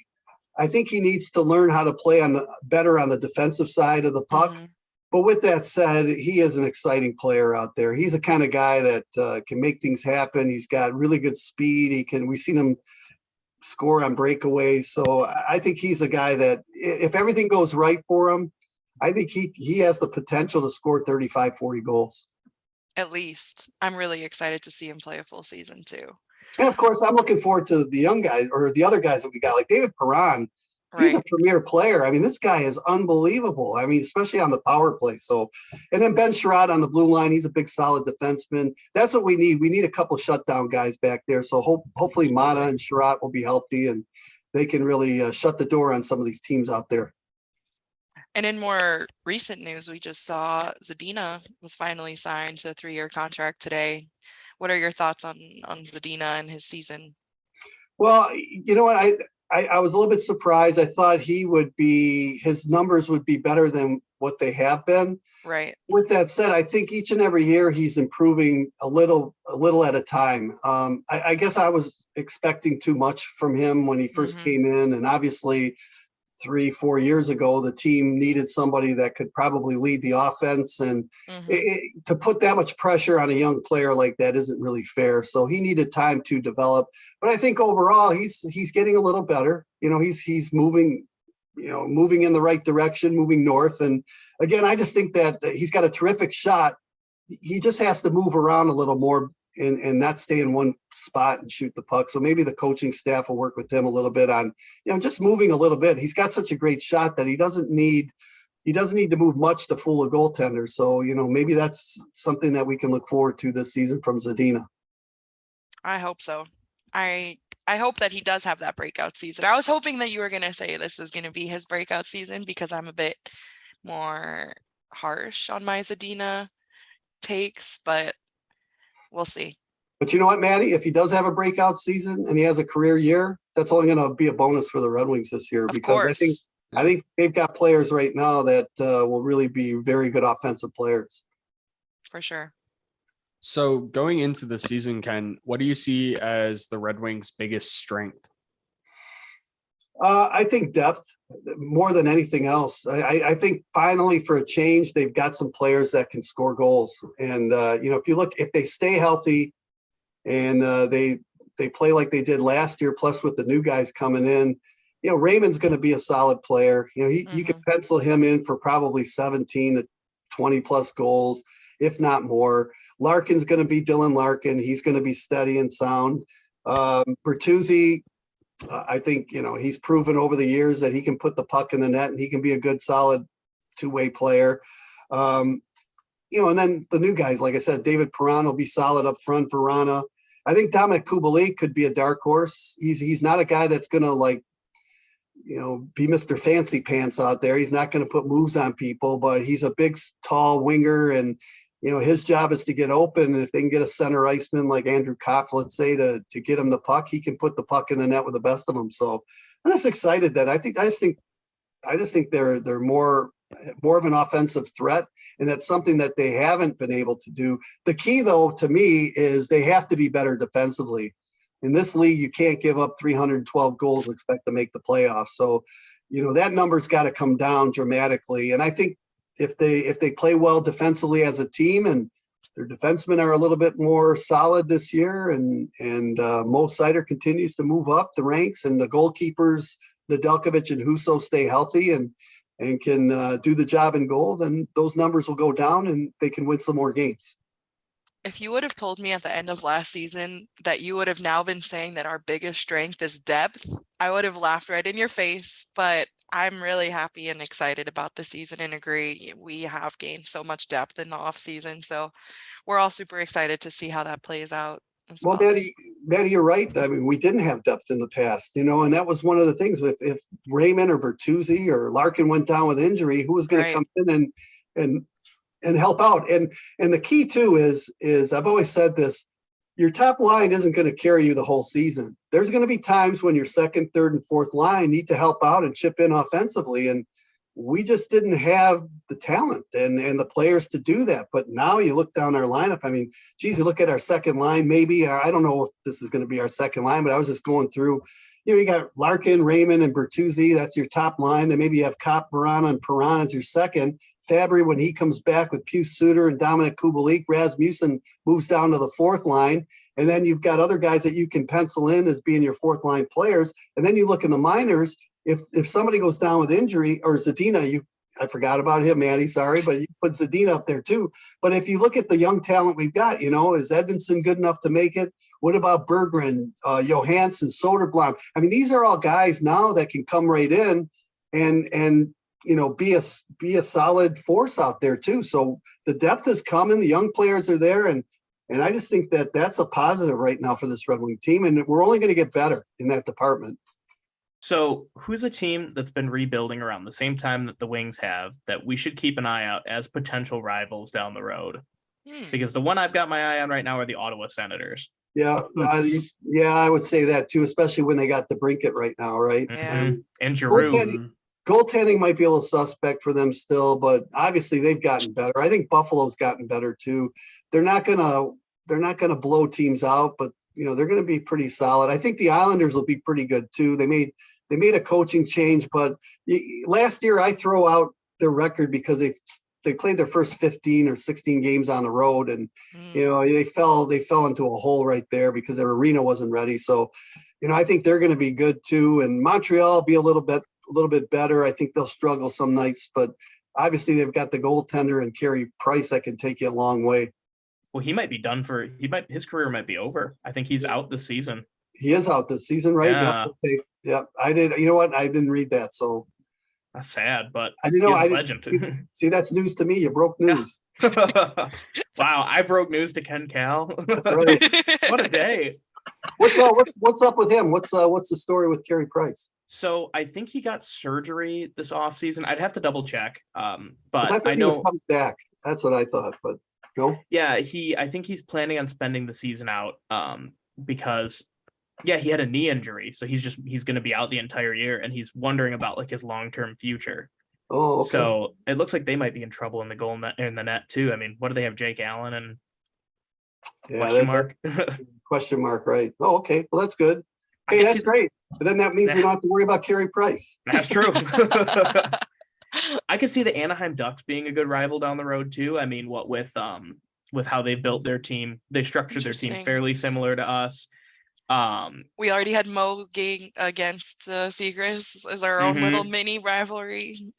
Speaker 2: I think he needs to learn how to play better on the defensive side of the puck.
Speaker 1: Mhm.
Speaker 2: But with that said, he is an exciting player out there. He's the kind of guy that can make things happen. He's got really good speed. We've seen him score on breakaways. So I think he's a guy that if everything goes right for him, I think he has the potential to score 35, 40 goals.
Speaker 1: At least. I'm really excited to see him play a full season too.
Speaker 2: And of course, I'm looking forward to the young guys or the other guys that we got, like David Perron. He's a
Speaker 1: Right.
Speaker 2: premier player. I mean, this guy is unbelievable. I mean, especially on the power play. So, and then Ben Sherrod on the blue line. He's a big, solid defenseman. That's what we need. We need a couple shutdown guys back there. So hopefully Mata and Sherrod will be healthy and they can really shut the door on some of these teams out there.
Speaker 1: And in more recent news, we just saw Zadina was finally signed to a 3-year contract today. What are your thoughts on Zadina and his season?
Speaker 2: Well, you know what? I was a little bit surprised. I thought his numbers would be better than what they have been.
Speaker 1: Right.
Speaker 2: With that said, I think each and every year he's improving a little at a time. I guess I was expecting too much from him when he first came in, and obviously 3-4 years ago, the team needed somebody that could probably lead the offense, and to put that much pressure on a young player like that isn't really fair. So he needed time to develop. But I think overall, he's getting a little better. You know, he's moving, moving in the right direction, moving north. And again, I just think that he's got a terrific shot. He just has to move around a little more and not stay in one spot and shoot the puck. So maybe the coaching staff will work with him a little bit on, just moving a little bit. He's got such a great shot that he doesn't need to move much to fool a goaltender. So, maybe that's something that we can look forward to this season from Zadina.
Speaker 1: I hope so. I hope that he does have that breakout season. I was hoping that you were going to say this is going to be his breakout season because I'm a bit more harsh on my Zadina takes, but we'll see.
Speaker 2: But you know what, Maddie? If he does have a breakout season and he has a career year, that's only going to be a bonus for the Red Wings this year.
Speaker 1: Of
Speaker 2: Because
Speaker 1: course.
Speaker 2: I think they've got players right now that will really be very good offensive players.
Speaker 1: For sure.
Speaker 4: So going into the season, Ken, what do you see as the Red Wings' biggest strength?
Speaker 2: I think depth more than anything else. I think finally for a change, they've got some players that can score goals. And, if they stay healthy and they play like they did last year, plus with the new guys coming in, Raymond's going to be a solid player. You can pencil him in for probably 17 to 20 plus goals, if not more. Larkin's going to be Dylan Larkin. He's going to be steady and sound. Bertuzzi, I think, he's proven over the years that he can put the puck in the net and he can be a good, solid two-way player. And then the new guys, like I said, David Perron will be solid up front for Rana. I think Dominic Kubalik could be a dark horse. He's not a guy that's going to be Mr. Fancy Pants out there. He's not going to put moves on people, but he's a big, tall winger, and his job is to get open. And if they can get a center iceman like Andrew Kopp, let's say, to get him the puck, he can put the puck in the net with the best of them. So I'm just excited that I just think they're more of an offensive threat, and that's something that they haven't been able to do. The key, though, to me, is they have to be better defensively. In this league, you can't give up 312 goals and expect to make the playoffs. So, that number's got to come down dramatically. And I think if they play well defensively as a team and their defensemen are a little bit more solid this year, and Mo Seider continues to move up the ranks, and the goalkeepers, Nedeljkovic and Husso, stay healthy and can do the job in goal, then those numbers will go down and they can win some more games.
Speaker 1: If you would have told me at the end of last season that you would have now been saying that our biggest strength is depth, I would have laughed right in your face. But I'm really happy and excited about the season and agree we have gained so much depth in the off season. So we're all super excited to see how that plays out as well.
Speaker 2: Maddie, you're right. I mean, we didn't have depth in the past, and that was one of the things with if Raymond or Bertuzzi or Larkin went down with injury, who was going to come in and help out. And the key too is I've always said this, your top line isn't going to carry you the whole season. There's going to be times when your second, third, and fourth line need to help out and chip in offensively. And we just didn't have the talent and the players to do that. But now you look down our lineup. I mean, geez, you look at our second line, maybe, I don't know if this is going to be our second line, but I was just going through, you got Larkin, Raymond, and Bertuzzi. That's your top line. Then maybe you have Kopp, Verana, and Perron as your second. Fabry, when he comes back with Pius Suter and Dominic Kubalik, Rasmussen moves down to the fourth line. And then you've got other guys that you can pencil in as being your fourth line players. And then you look in the minors, if somebody goes down with injury, or Zadina, I forgot about him, Maddie, sorry, but you put Zadina up there too. But if you look at the young talent we've got, is Edvinsson good enough to make it? What about Berggren, Johansson, Soderblom? I mean, these are all guys now that can come right in and be a solid force out there too. So the depth is coming, the young players are there, and I just think that that's a positive right now for this Red Wing team, and we're only going to get better in that department.
Speaker 3: So who's a team that's been rebuilding around the same time that the Wings have that we should keep an eye out as potential rivals down the road? Because the one I've got my eye on right now are the Ottawa Senators.
Speaker 2: Yeah, I would say that too, especially when they got the Brinket right now, right?
Speaker 3: Yeah. And Giroux.
Speaker 2: Goaltending might be a little suspect for them still, but obviously they've gotten better. I think Buffalo's gotten better too. They're not gonna blow teams out, but they're gonna be pretty solid. I think the Islanders will be pretty good too. They made a coaching change, but last year I throw out their record because they played their first 15 or 16 games on the road, and they fell into a hole right there because their arena wasn't ready. So, I think they're going to be good too. And Montreal will be a little bit better. I think they'll struggle some nights, but obviously they've got the goaltender and Carey Price that can take you a long way.
Speaker 3: Well, he might be done his career might be over. I think he's out this season.
Speaker 2: He is out this season, right?
Speaker 3: Yeah.
Speaker 2: Yeah. I did. You know what? I didn't read that. So
Speaker 3: that's sad, but
Speaker 2: I didn't know.
Speaker 3: He's a legend.
Speaker 2: See, that's news to me. You broke news.
Speaker 3: Wow. I broke news to Ken Kal.
Speaker 2: That's right.
Speaker 3: What a day.
Speaker 2: What's up with him? What's the story with Carey Price?
Speaker 3: So I think he got surgery this offseason. I'd have to double check. But
Speaker 2: I know he was coming back. That's what I thought, but no.
Speaker 3: Yeah, I think he's planning on spending the season out because he had a knee injury. So he's going to be out the entire year, and he's wondering about like his long-term future.
Speaker 2: Oh, okay.
Speaker 3: So it looks like they might be in trouble in the goal net in the net too. I mean, what do they have? Jake Allen and question mark?
Speaker 2: Question mark, right? Oh, okay. Well, that's good. Hey, that's great. But then that means we don't have to worry about Carey Price.
Speaker 3: That's true. I could see the Anaheim Ducks being a good rival down the road too. I mean, what with how they built their team, they structured their team fairly similar to us.
Speaker 1: We already had Mo gang against Seagrass as our own little mini rivalry.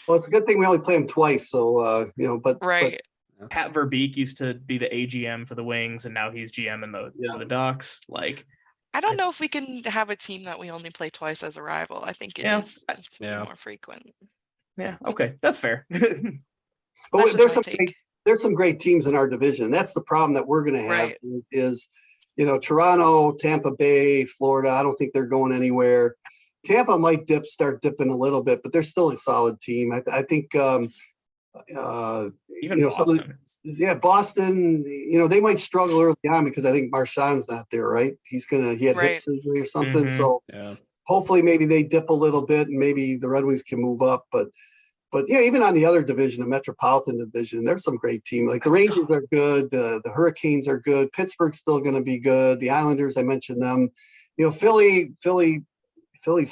Speaker 2: Well, it's a good thing we only play them twice, so but
Speaker 1: right.
Speaker 3: But Pat Verbeek used to be the AGM for the Wings, and now he's GM for the Ducks. Like,
Speaker 1: I don't know if we can have a team that we only play twice as a rival. I think it needs to be more frequent.
Speaker 3: Yeah, okay, that's fair.
Speaker 2: But there's some great teams in our division. That's the problem that we're going to have is Toronto, Tampa Bay, Florida. I don't think they're going anywhere. Tampa might start dipping a little bit, but they're still a solid team. I think
Speaker 3: even Boston.
Speaker 2: Boston, they might struggle early on because I think Marchand's not there, right? He had hip surgery or something. So hopefully maybe they dip a little bit and maybe the Red Wings can move up. But even on the other division, the Metropolitan Division, there's some great teams. Like the Rangers are good, the Hurricanes are good, Pittsburgh's still going to be good. The Islanders, I mentioned them. Philly's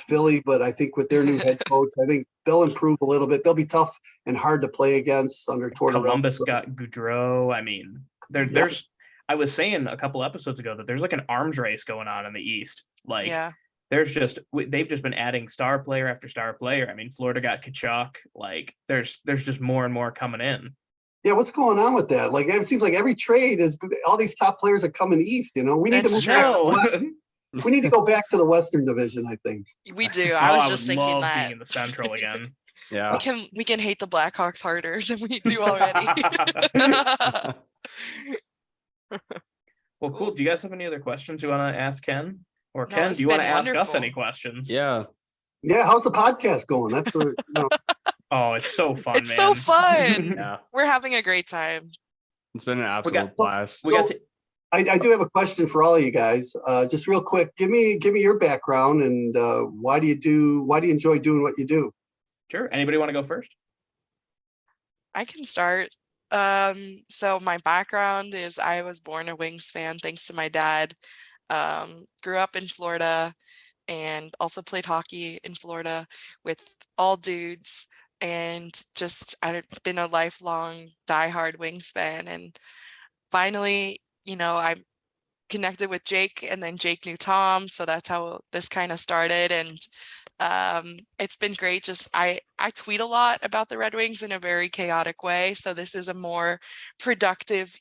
Speaker 2: Philly, but I think with their new head coach, I think they'll improve a little bit. They'll be tough and hard to play against under Tortorella.
Speaker 3: Columbus got Goudreau. I mean, there's. I was saying a couple episodes ago that there's like an arms race going on in the East. Like, they've just been adding star player after star player. I mean, Florida got Kachuk. Like, there's just more and more coming in.
Speaker 2: Yeah, what's going on with that? Like, it seems like every trade is all these top players are coming east. We need to move back. We need to go back to the Western Division, I think.
Speaker 1: We do. I was just thinking that
Speaker 3: being in the Central again.
Speaker 4: Yeah,
Speaker 1: we can hate the Blackhawks harder than we do already.
Speaker 3: Well, cool. Do you guys have any other questions you want to ask Ken? Or Ken, do you want to ask us any questions?
Speaker 4: Yeah.
Speaker 2: Yeah. How's the podcast going? That's what.
Speaker 3: Oh, it's so fun.
Speaker 1: It's so fun.
Speaker 4: Yeah.
Speaker 1: We're having a great time.
Speaker 4: It's been an absolute blast.
Speaker 2: I do have a question for all of you guys. Just real quick, give me your background and why do you enjoy doing what you do?
Speaker 3: Sure. Anybody want to go first?
Speaker 1: I can start. So my background is I was born a Wings fan thanks to my dad. Grew up in Florida and also played hockey in Florida with all dudes, and just I've been a lifelong diehard Wings fan. And finally, I connected with Jake, and then Jake knew Tom, so that's how this kind of started. And it's been great. Just I tweet a lot about the Red Wings in a very chaotic way, so this is a more productive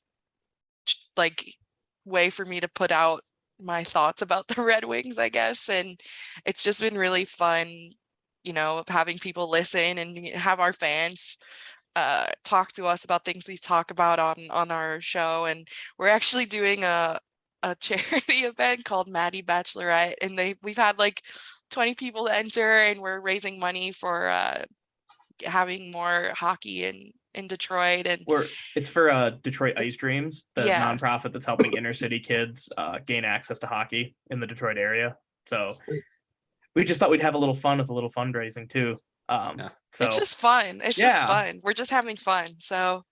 Speaker 1: like way for me to put out my thoughts about the Red Wings, I guess. And it's just been really fun, having people listen and have our fans talk to us about things we talk about on our show. And we're actually doing a charity event called Maddie Bachelorette, and we've had like 20 people enter, and we're raising money for having more hockey in Detroit. And
Speaker 3: It's for Detroit Ice Dreams, the
Speaker 1: yeah,
Speaker 3: nonprofit that's helping inner city kids gain access to hockey in the Detroit area. So we just thought we'd have a little fun with a little fundraising too. So
Speaker 1: it's just fun. It's just fun. We're just having fun. So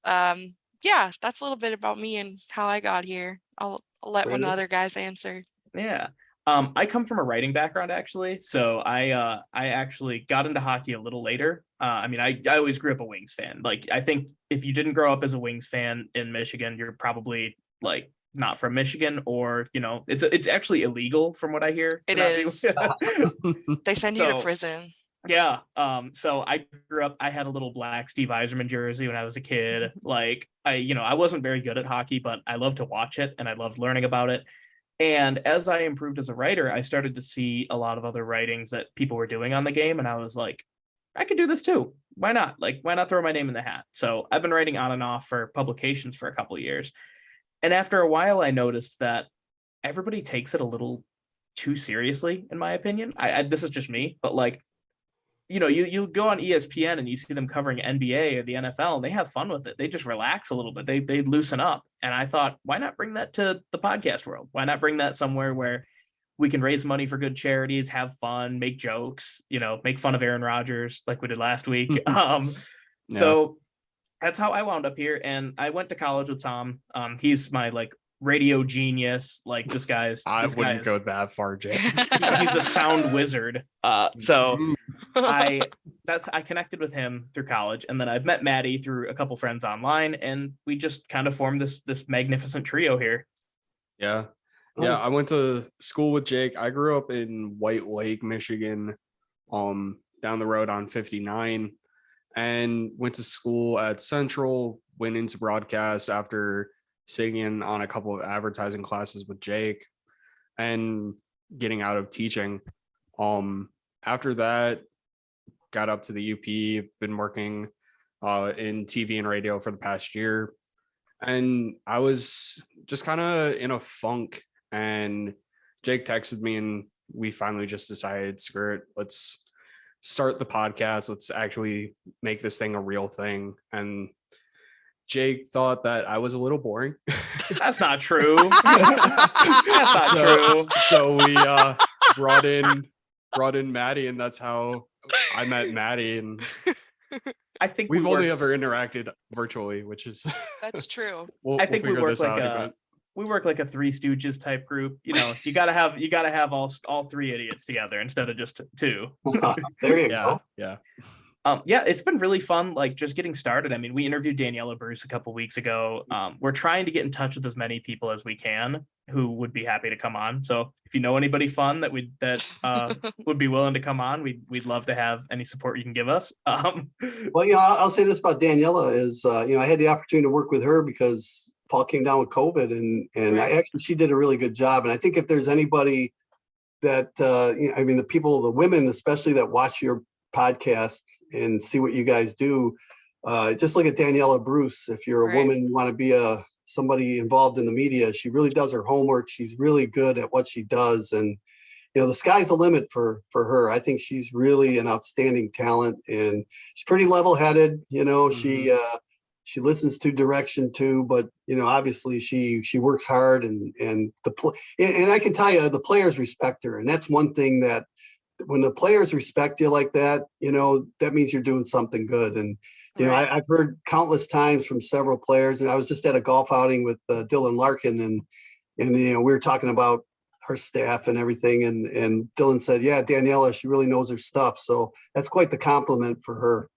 Speaker 1: yeah, that's a little bit about me and how I got here. I'll let one of the other guys answer.
Speaker 3: Yeah. I come from a writing background, actually. So I actually got into hockey a little later. I mean, I always grew up a Wings fan. Like, I think if you didn't grow up as a Wings fan in Michigan, you're probably like not from Michigan, or it's actually illegal from what I hear.
Speaker 1: It is. They send you to prison.
Speaker 3: Yeah. So I grew up, I had a little black Steve Yzerman jersey when I was a kid. Like, I wasn't very good at hockey, but I loved to watch it and I loved learning about it. And as I improved as a writer, I started to see a lot of other writings that people were doing on the game. And I was like, I could do this too. Why not? Like, why not throw my name in the hat? So I've been writing on and off for publications for a couple of years. And after a while, I noticed that everybody takes it a little too seriously, in my opinion. This is just me, but like, you go on ESPN and you see them covering NBA or the NFL, and they have fun with it. They just relax a little bit. They loosen up. And I thought, why not bring that to the podcast world? Why not bring that somewhere where we can raise money for good charities, have fun, make jokes, make fun of Aaron Rodgers like we did last week. So that's how I wound up here. And I went to college with Tom. He's my like radio genius. Like
Speaker 4: I wouldn't go that far, Jay.
Speaker 3: He's a sound wizard. So I connected with him through college, and then I've met Maddie through a couple friends online, and we just kind of formed this magnificent trio here.
Speaker 4: Yeah. Yeah, I went to school with Jake. I grew up in White Lake, Michigan, down the road on 59, and went to school at Central, went into broadcast after sitting on a couple of advertising classes with Jake and getting out of teaching. After that, got up to the UP, been working in TV and radio for the past year. And I was just kind of in a funk, and Jake texted me and we finally just decided, screw it, let's start the podcast. Let's actually make this thing a real thing. And Jake thought that I was a little boring.
Speaker 3: That's not true. That's not true.
Speaker 4: So we brought in Maddie, and that's how I met Maddie. And
Speaker 3: I think
Speaker 4: we've only ever interacted virtually, which is
Speaker 1: that's true.
Speaker 3: I think we work like a Three Stooges type group. You gotta have all three idiots together instead of just two.
Speaker 2: There you go.
Speaker 4: Yeah.
Speaker 3: Yeah, it's been really fun, like just getting started. I mean, we interviewed Daniela Bruce a couple weeks ago. We're trying to get in touch with as many people as we can who would be happy to come on. So if you know anybody fun that would be willing to come on, we'd love to have any support you can give us.
Speaker 2: Well, I'll say this about Daniela is, I had the opportunity to work with her because Paul came down with COVID, and she did a really good job. And I think if there's anybody that, the women, especially that watch your podcast and see what you guys do, just look at Daniela Bruce. If you're a woman, you want to be somebody involved in the media, she really does her homework. She's really good at what she does. And, the sky's the limit for her. I think she's really an outstanding talent, and she's pretty level-headed. She listens to direction too, but obviously she works hard, and I can tell you the players respect her. And that's one thing that when the players respect you like that, that means you're doing something good. And, I've heard countless times from several players, and I was just at a golf outing with Dylan Larkin, and, And, we were talking about our staff and everything. And Dylan said, yeah, Daniela, she really knows her stuff. So that's quite the compliment for her.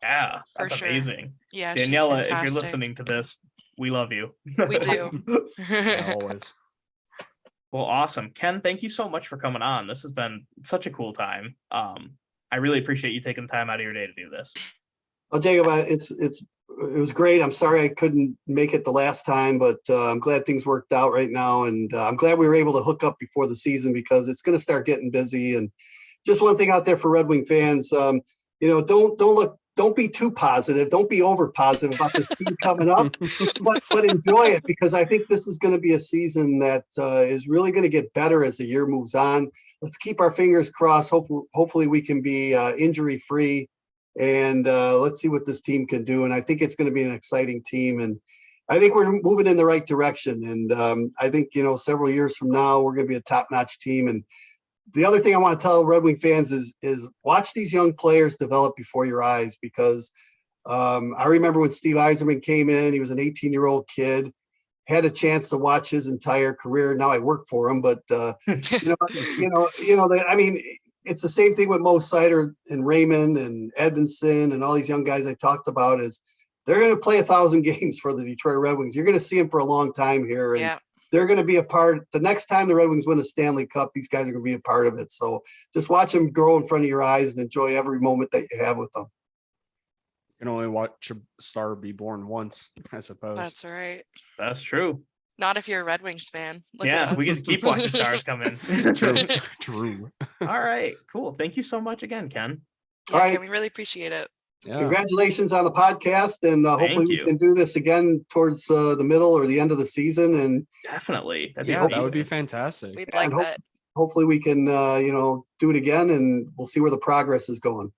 Speaker 3: Yeah,
Speaker 1: For
Speaker 3: that's
Speaker 1: sure.
Speaker 3: amazing.
Speaker 1: Yeah, she's
Speaker 3: Daniela, if you're
Speaker 1: fantastic.
Speaker 3: listening to this, we love you.
Speaker 1: We do.
Speaker 4: Yeah, always.
Speaker 3: Well, awesome. Ken, thank you so much for coming on. This has been such a cool time. I really appreciate you taking the time out of your day to do this.
Speaker 2: Oh, Jacob, it was great. I'm sorry I couldn't make it the last time, but I'm glad things worked out right now. And I'm glad we were able to hook up before the season because it's going to start getting busy. And just one thing out there for Red Wing fans, don't be too positive. Don't be over positive about this team coming up, but enjoy it because I think this is going to be a season that is really going to get better as the year moves on. Let's keep our fingers crossed. Hopefully we can be injury free, and let's see what this team can do. And I think it's going to be an exciting team, and I think we're moving in the right direction. And I think several years from now we're going to be a top notch team. And the other thing I want to tell Red Wing fans is watch these young players develop before your eyes because I remember when Steve Yzerman came in, he was an 18-year-old kid, had a chance to watch his entire career. Now I work for him, but it's the same thing with Mo Sider and Raymond and Edmondson and all these young guys I talked about is they're going to play 1,000 games for the Detroit Red Wings. You're going to see them for a long time here. And
Speaker 1: Yeah.
Speaker 2: they're going to be a part. The next time the Red Wings win a Stanley Cup, these guys are going to be a part of it. So just watch them grow in front of your eyes and enjoy every moment that you have with them.
Speaker 4: You can only watch a star be born once, I suppose.
Speaker 1: That's right.
Speaker 3: That's true.
Speaker 1: Not if you're a Red Wings fan. Look at
Speaker 3: Yeah,
Speaker 1: us.
Speaker 3: we can keep watching stars come in.
Speaker 4: True.
Speaker 3: All right, cool. Thank you so much again, Ken.
Speaker 1: Yeah,
Speaker 2: All right.
Speaker 1: Ken, we really appreciate it.
Speaker 4: Yeah.
Speaker 2: Congratulations on the podcast, and hopefully we
Speaker 3: you.
Speaker 2: can do this again towards the middle or the end of the season. And
Speaker 3: Definitely. That'd
Speaker 4: Yeah,
Speaker 3: be
Speaker 4: that would be
Speaker 3: amazing.
Speaker 4: fantastic.
Speaker 1: We'd
Speaker 2: Yeah,
Speaker 1: like
Speaker 2: and
Speaker 1: that.
Speaker 2: hopefully we can do it again, and we'll see where the progress is going.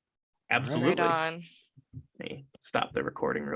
Speaker 3: Absolutely.
Speaker 1: Right on.
Speaker 3: Let me stop the recording real